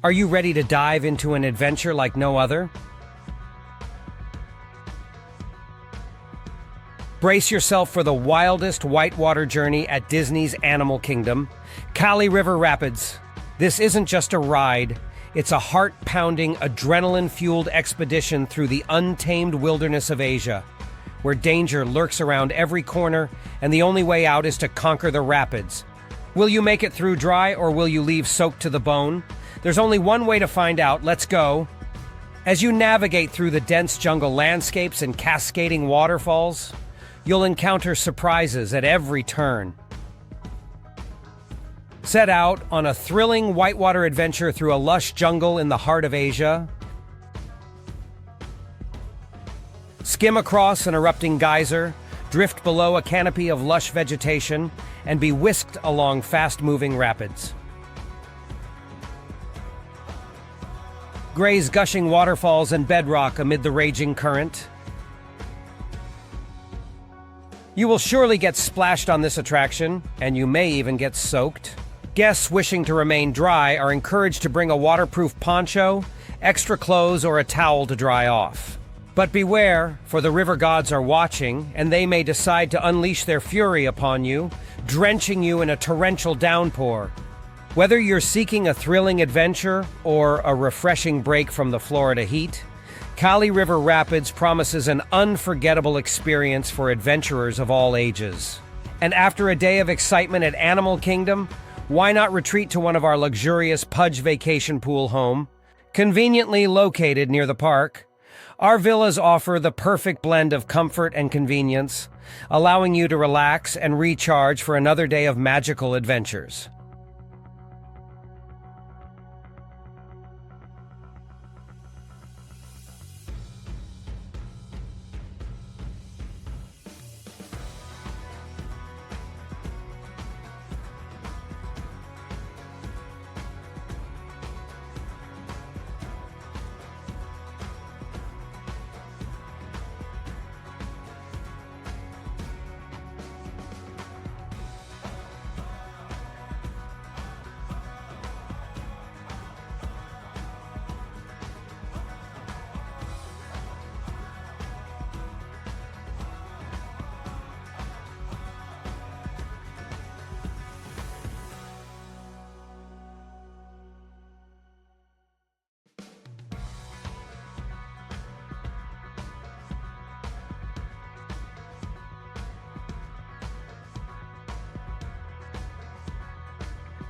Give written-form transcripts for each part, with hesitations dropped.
Are you ready to dive into an adventure like no other? Brace yourself for the wildest whitewater journey at Disney's Animal Kingdom, Kali River Rapids. This isn't just a ride, it's a heart-pounding, adrenaline-fueled expedition through the untamed wilderness of Asia, where danger lurks around every corner and the only way out is to conquer the rapids. Will you make it through dry or will you leave soaked to the bone? There's only one way to find out. Let's go. As you navigate through the dense jungle landscapes and cascading waterfalls, you'll encounter surprises at every turn. Set out on a thrilling whitewater adventure through a lush jungle in the heart of Asia. Skim across an erupting geyser, drift below a canopy of lush vegetation, and be whisked along fast-moving rapids. Graze gushing waterfalls and bedrock amid the raging current. You will surely get splashed on this attraction, and you may even get soaked. Guests wishing to remain dry are encouraged to bring a waterproof poncho, extra clothes, or a towel to dry off. But beware, for the river gods are watching, and they may decide to unleash their fury upon you, drenching you in a torrential downpour. Whether you're seeking a thrilling adventure or a refreshing break from the Florida heat, Kali River Rapids promises an unforgettable experience for adventurers of all ages. And after a day of excitement at Animal Kingdom, why not retreat to one of our luxurious Pudge Vacation Pool home? Conveniently located near the park, our villas offer the perfect blend of comfort and convenience, allowing you to relax and recharge for another day of magical adventures.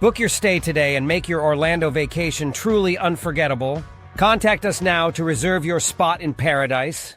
Book your stay today and make your Orlando vacation truly unforgettable. Contact us now to reserve your spot in paradise.